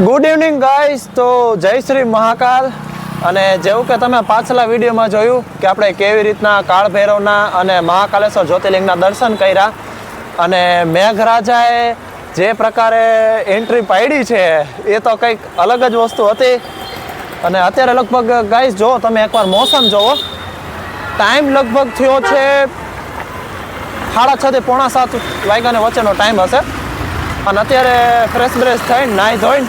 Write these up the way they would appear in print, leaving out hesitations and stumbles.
Good evening guys. તો જય શ્રી મહાકાલ. અને જેવું કે તમે પાછલા વિડીયોમાં જોયું કે આપણે કેવી રીતના કાળ ભૈરવના અને મહાકાલેશ્વર જ્યોતિર્લિંગના દર્શન કર્યા અને મેઘરાજાએ જે પ્રકારે એન્ટ્રી પાડી છે એ તો કંઈક અલગ જ વસ્તુ હતી. અને અત્યારે લગભગ ગાઈસ જો તમે એકવાર મોસમ જોવો, ટાઈમ લગભગ થયો છે 6:30 થી 6:45 વાગ્યાની વચ્ચેનો ટાઈમ હશે. અને અત્યારે ફ્રેશ બ્રેશ થઈને નાહી ધોઈને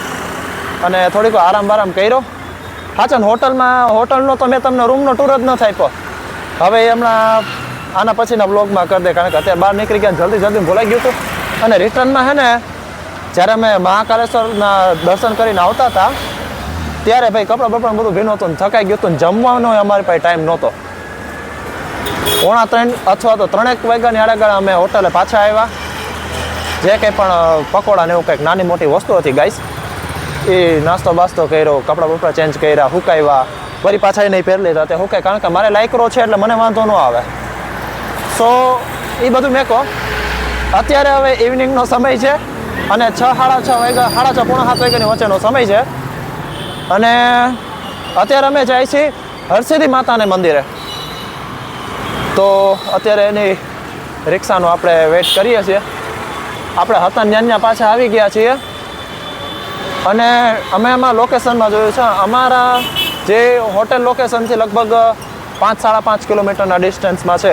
અને થોડીક આરામ કર્યો. હાચન હોટલનો તો મેં તમને રૂમનો ટૂર જ ન આપ્યો. હવે હમણાં આના પછીના બ્લોગમાં કરી દે, કારણ કે અત્યારે બહાર નીકળી ગયા જલ્દી ભૂલાઈ ગયું હતું. અને રિટર્નમાં છે ને જ્યારે અમે મહાકાલેશ્વરના દર્શન કરીને આવતા હતા ત્યારે ભાઈ કપડાં બપડા બધું ભીનું હતું, થકાઈ ગયું હતું. જમવાનો અમારી પાસે ટાઈમ નહોતો. 2:45 અથવા તો 3 વાગ્યાની આડેગાળે અમે હોટલે પાછા આવ્યા. જે કંઈ પણ પકોડા ને એવું કંઈક નાની મોટી વસ્તુ હતી ગાઈસ, એ નાસ્તો બાસ્તો કર્યો, કપડાં બપડા ચેન્જ કર્યા, હુકાવ્યા, વળી પાછા નહીં પહેરી લીધા તે હુકાય, કારણ કે મારે લાયકરો છે એટલે મને વાંધો ન આવે. સો એ બધું મેં કહો. અત્યારે હવે ઇવનિંગનો સમય છે અને 6:30 વાગ્યા 6:30 પોણા 7 વાગ્યાની વચ્ચેનો સમય છે. અને અત્યારે અમે જાય છીએ હરસિદ્ધિ માતાને મંદિરે. તો અત્યારે એની રિક્ષાનો આપણે વેઇટ કરીએ છીએ. આપણે હતા ત્યાં પાછા આવી ગયા છીએ. અને અમે એમાં લોકેશનમાં જોયું છે, અમારા જે હોટેલ લોકેશનથી લગભગ 5-5.5 કિલોમીટરના ડિસ્ટન્સમાં છે.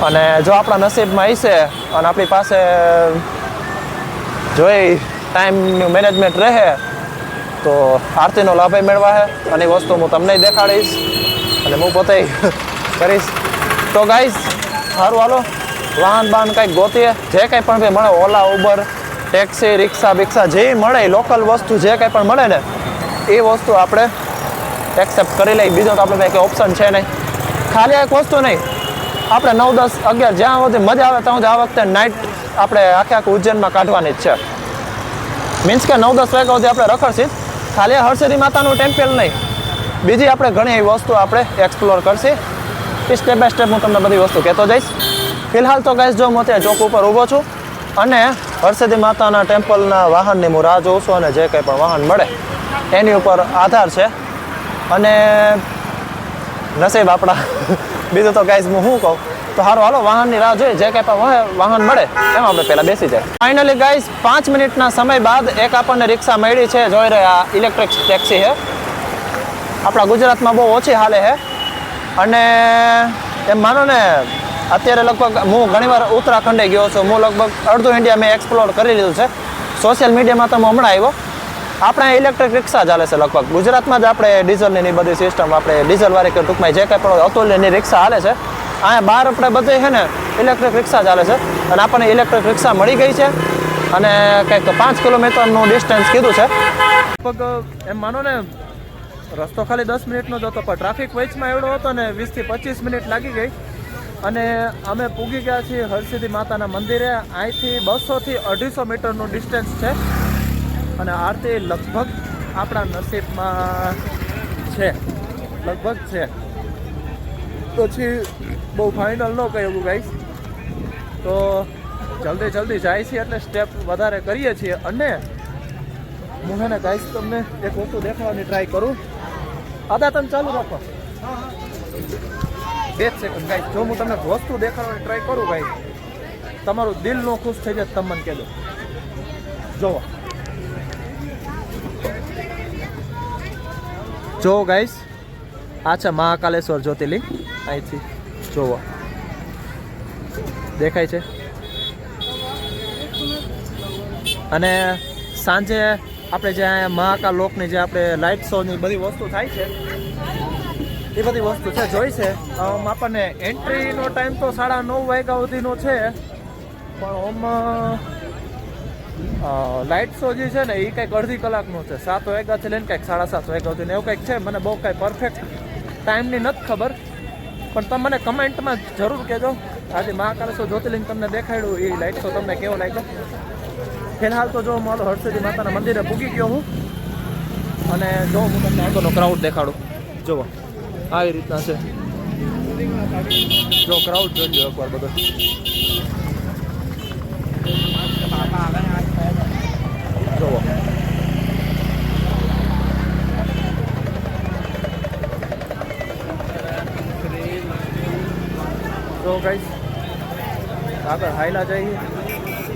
અને જો આપણા નસીબમાં હશે અને આપણી પાસે જોઈ ટાઈમનું મેનેજમેન્ટ રહે તો આરતીનો લાભ મેળવા છે. અને એ વસ્તુ હું તમને દેખાડીશ અને હું પોતે કરીશ. તો ગાઈસ સારું હાલો, વાહન કંઈક ગોતીએ, જે કંઈ પણ ભાઈ મળે, ઓલા ઉબર ટેક્સી રિક્ષા બિક્ષા જે મળે લોકલ વસ્તુ જે કંઈ પણ મળે ને એ વસ્તુ આપણે એક્સેપ્ટ કરી લઈએ. બીજો તો આપણે કંઈ ઓપ્શન છે નહીં. ખાલી એક વસ્તુ નહીં, આપણે 9, 10, 11 જ્યાં સુધી મજા આવે ત્યાં આ વખતે નાઇટ આપણે આખે ઉજ્જૈનમાં કાઢવાની જ છે. મીન્સ કે 9-10 વાગ્યા સુધી આપણે રખડશી. ખાલી હરસિદ્ધિ માતાનું ટેમ્પલ નહીં, બીજી આપણે ઘણી એવી વસ્તુ આપણે એક્સપ્લોર કરશી. સ્ટેપ બાય સ્ટેપ હું તમને બધી વસ્તુ કહેતો જઈશ. ફિલહાલ તો ગાઈસ જો હું અત્યારે ચોક ઉપર ઊભો છું અને હરસિદ્ધિ માતાના ટેમ્પલના વાહનની હું રાહ જોઉં છું. અને જે કંઈ પણ વાહન મળે એની ઉપર આધાર છે. અને નસીબ આપણા બીજું તો ગાઈસ હું શું કહું. તો સારું હાલો, વાહનની રાહ જોઈએ, જે કંઈ પણ વાહન મળે એમાં આપણે પહેલાં બેસી જાય. ફાઇનલી ગાઈસ 5 મિનિટના સમય બાદ એક આપણને રિક્ષા મળી છે. જોઈ રહ્યા ઇલેક્ટ્રિક ટેક્સી છે. આપણા ગુજરાતમાં બહુ ઓછી હાલે છે. અને એમ માનો ને અત્યારે લગભગ હું ઘણીવાર ઉત્તરાખંડે ગયો છું. હું લગભગ અડધું ઇન્ડિયા મેં એક્સપ્લોર કરી લીધું છે. સોશિયલ મીડિયામાં તો હું હમણાં આવ્યો. આપણે ઇલેક્ટ્રિક રિક્ષા ચાલે છે લગભગ. ગુજરાતમાં જ આપણે ડીઝલની બધી સિસ્ટમ, આપણે ડીઝલવાળી કે ટૂંકમાં જે કંઈ પણ અતુલ્યની રિક્ષા હાલે છે, અહીંયા બહાર આપણે બધે છે ને ઇલેક્ટ્રિક રિક્ષા ચાલે છે. અને આપણને ઇલેક્ટ્રિક રિક્ષા મળી ગઈ છે. અને કંઈક 5 કિલોમીટરનું ડિસ્ટન્સ કીધું છે. લગભગ એમ માનો ને રસ્તો ખાલી 10 મિનિટનો જ હતો, પણ ટ્રાફિક વચમાં એવડો હતો ને 20 થી 25 મિનિટ લાગી ગઈ. અને અમે પૂગી ગયા છીએ હરસિદ્ધિ માતાના મંદિરે. અહીંથી 200 થી 250 મીટરનું ડિસ્ટન્સ છે. અને આરતી લગભગ આપણા નસીબમાં છે, લગભગ છે. પછી બહુ ફાઇનલ ન કહી એવું ગાઈસ. તો જલ્દી જાય છે એટલે સ્ટેપ વધારે કરીએ છીએ. અને હું છે ને ગાઈસ તમને એક વસ્તુ દેખાડવાની ટ્રાય કરું. આદા તમે ચાલુ રાખો 2 સેકન્ડ ગાઈસ. જો હું તમને વસ્તુ દેખાડવાની ટ્રાય કરું ગાઈસ, તમારું દિલ નો ખુશ થઈ જાય. તમે મને કહેજો. જો ગાઈસ, આ છે મહાકાલેશ્વર જ્યોતિર્લિંગ. અહીંથી જોવો દેખાય છે. અને સાંજે આપણે જે મહાકાલ લોકની જે આપણે લાઇટ શોની બધી વસ્તુ થાય છે એ બધી વસ્તુ છે જોઈ છે. આપણને એન્ટ્રીનો ટાઈમ તો 9:30 વાગ્યા સુધીનો છે. પણ ઓમ લાઇટ શો જે છે ને એ કંઈક અડધી કલાકનો છે. 7 વાગ્યાથી લઈને કંઈક 7:30 વાગ્યા સુધી એવું કંઈક છે. મને બહુ કંઈ પરફેક્ટ ટાઈમની નથી ખબર, પણ તમે મને કમેન્ટમાં જરૂર કહેજો. આજે મહાકાલેશ્વર જ્યોતિર્લિંગ તમને દેખાડ્યું એ લાઇટ શો તમને કેવો લાગ્યો. ફિલહાલ તો જો મારો હરસિદ્ધિ માતાના મંદિરે પૂગી ગયો હું. અને જો હું તમને આગળનો ક્રાઉડ દેખાડું. જુઓ આવી રીતના છે. જો ક્રાઉડ જોઈ લો એકવાર બધો. જો ગાઈસ આગળ હાઈલા જઈએ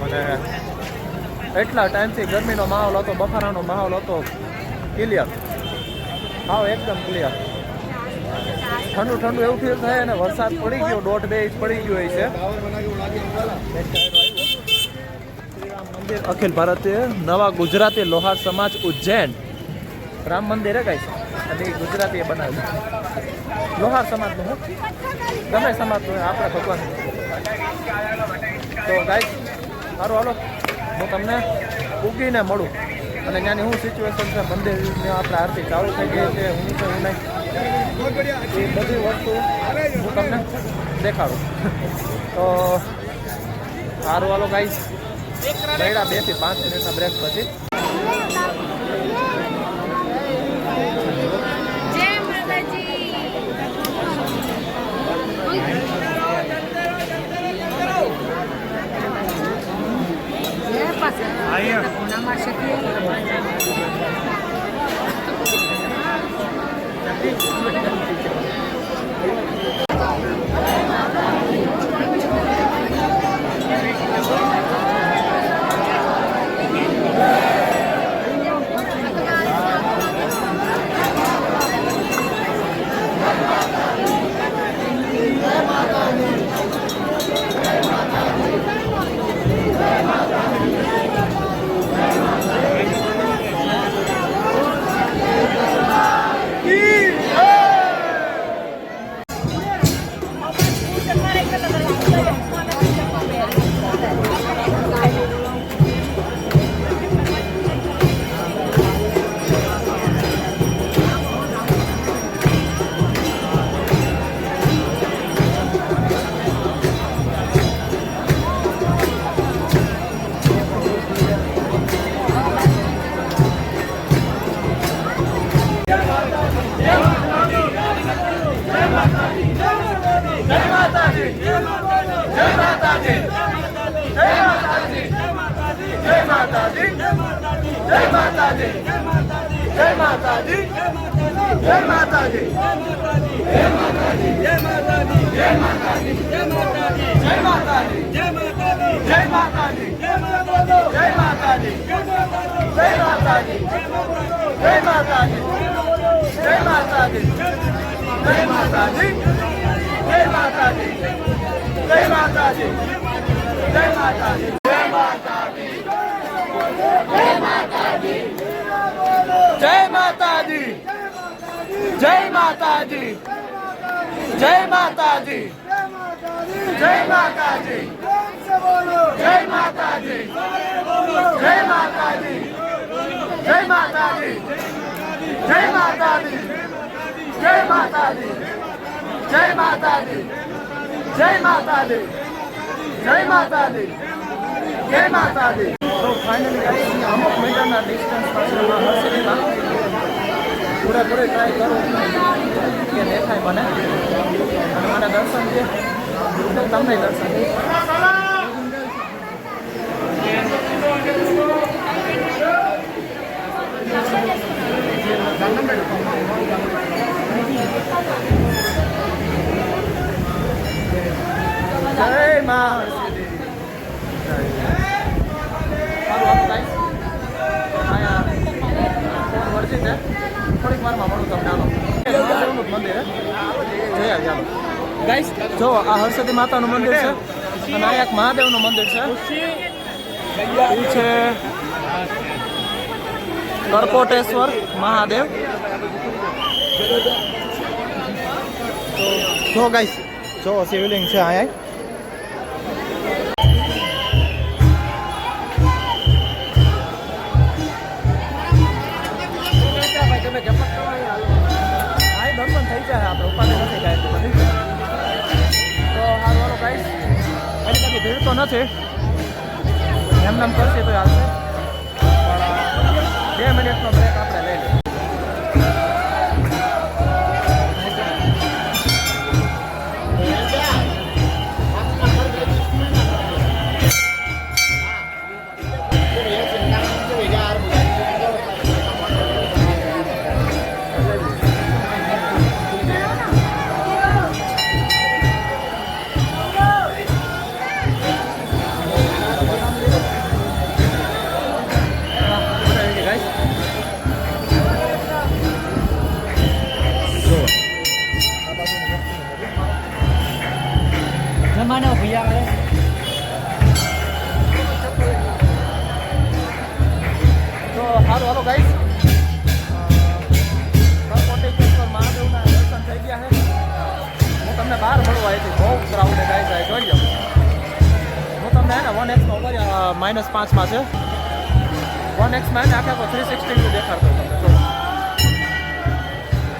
અને એટલા ટાઈમથી ગરમીનો માહોલ હતો, બફારાનો માહોલ હતો, ક્લિયર, હાવ એકદમ ક્લિયર. ઠંડુ ઠંડુ એવું ફીલ થાય અને વરસાદ પડી ગયો, 1.5 ઇંચ પડી ગયો છે. મંદિર અખિલ ભારતીય નવા ગુજરાતી લોહાર સમાજ ઉજ્જૈન રામ મંદિર હે ગાઈસ, અને એ ગુજરાતીએ બનાવ્યું. લોહાર સમાજનું ગમે સમાજનું આપણા ભગવાન. તો ગાઈસ સારું હાલો, હું તમને ઉગીને મળું અને ત્યાંની શું સિચ્યુએશન છે, મંદિરની આપણે આરતી ચાલુ થઈ ગઈ છે, હું છે હું નહીં, એ બધી વસ્તુ હું તમને દેખાડું. તો સારું હાલો ગાઈસ, મળ્યા 2 થી 5 મિનિટના બ્રેક પછી. અમુક મીટરના ડિસ્ટન્સ પાછળમાં હર્ષદીમાં પૂરેપૂરી ટ્રાય કરું કે દેખાય મને, અને મને દર્શન છે, તમને દર્શન છે. જય મા થોડીક વારમાં મળું તમને. આનો મંદિર જઈ આવી ચાલો ગાઈસ. જો આ હર્ષદી માતાનું મંદિર છે અને આ એક મહાદેવનું મંદિર છે. એ છે કરકોટેશ્વર મહાદેવ. જો ગાઈસ જો શિવલિંગ છે અહીંયા. દર્શન થઈ જાય આપણે ઉપાધિ નથી કાંઈ બધી. તો સારું હાલો ગાઈસ, એની બધી ભીડ તો નથી, એમને એમ કરશે તો હાલશે, પણ 2 મિનિટનો બ્રેક આપણે લઈ લઈએ. સારું હાલો ગાઈસ, કોટેશ્વર મહાદેવના દર્શન થઈ ગયા છે. હું તમને બહાર મળવા આવી હતી, બહુ ક્રાઉડ ગાઈસ આ જોઈ લો. હું તમને હે ને 1x -5 છે. 1x માં આખા 360 દેખાડતો તમને.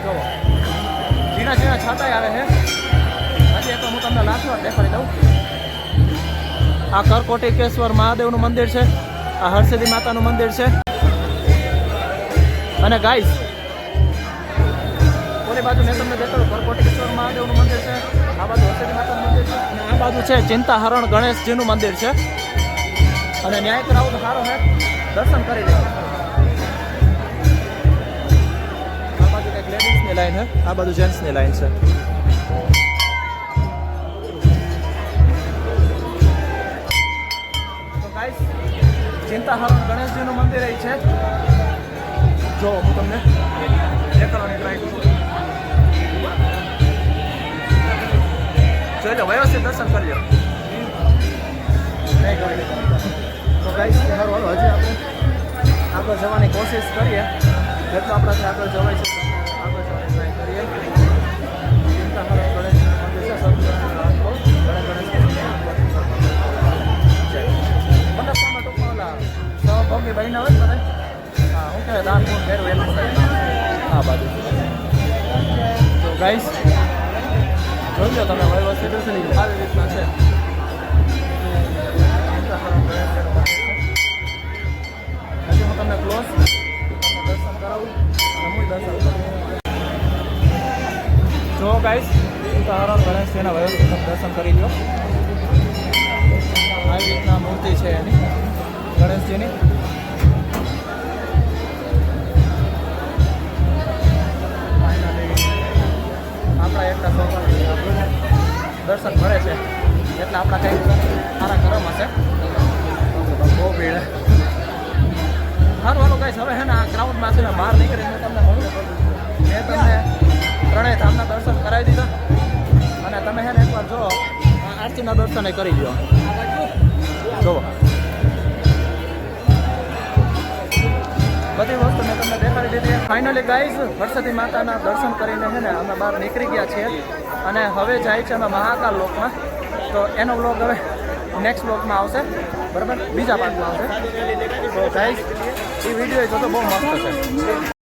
જો ઝીણા ઝીણા છાંટાઈ આવે છે. હજી એક હું તમને લાસ્ટ વાર દેખાડી દઉં. આ કરકોટેશ્વર મહાદેવનું મંદિર છે, આ હરસિદ્ધિ માતાનું મંદિર છે. અને ગાઈસ ઓલી બાજુ મેં તમને દેખાડું કરકોટેશ્વર મહાદેવનું મંદિર છે, આ બાજુ હરસિદ્ધિ માતાનું મંદિર છે, અને આ બાજુ છે ચિંતાહરણ ગણેશજીનું મંદિર છે. અને ન્યાય ક્રાઉડ સારો છે, દર્શન કરી લેવા. આ બાજુ કંઈક લેડીઝની લાઈન છે, આ બાજુ જેન્ટ્સની લાઈન છે. ચિંતાહરણ ગણેશજીનું મંદિર અહીં છે. જો હું તમને દેખાડવાની ટ્રાય કરું. જોઈ લો, વ્યવસ્થિત દર્શન કરી લો. તો ગાઈસ સારું હાલો, હજી આપણે આગળ જવાની કોશિશ કરીએ. જેટલું આપણાથી આગળ જવાય છે આગળ જવાની ટ્રાય કરીએ. ચિંતાહરણ ગણેશજીનું મંદિર છે. ભોગી બની ના હોય ને હા, હું કહેવાય દાન પૂર્ણ કર્યું એમ હા બાજુ. તો ગાઈસ જોઈ લો તમે વ્યવસ્થિત આવી રીતના છે. હજી હું તમને ક્લોઝ દર્શન કરાવું અને હું દર્શન કરું. જો ગાઈસ ચિંતાહરણ ગણેશજીના વ્યવસ્થિત દર્શન કરી લો. આવી રીતના મૂર્તિ છે એની ગણેશજીની. આપણા એકતા સૌભાગ્ય આપણને દર્શન કરે છે એટલે આપણા કંઈક સારા કરમ હશે. બહુ ભીડ સારું હાલો ગાઈસ, હવે છે ને આ ક્રાઉડમાં છે ને બહાર નીકળીને તમને મળું. મેં તમને ત્રણેય ધામના દર્શન કરાવી દીધા અને તમે છે ને એકવાર જો આરતીના દર્શન કરી લો. જુઓ બધી વસ્તુ મેં તમને દેખાડી દીધી. ફાઇનલી ગાઈઝ હરસિદ્ધિ માતાના દર્શન કરીને છે ને અમે બહાર નીકળી ગયા છીએ અને હવે જાય છે અમે મહાકાલ લોકમાં. તો એનો બ્લોગ હવે નેક્સ્ટ બ્લોગમાં આવશે, બરાબર, બીજા પાર્ટમાં આવશે. તો ગાઈઝ એ વિડીયો જો તો બહુ મસ્ત છે.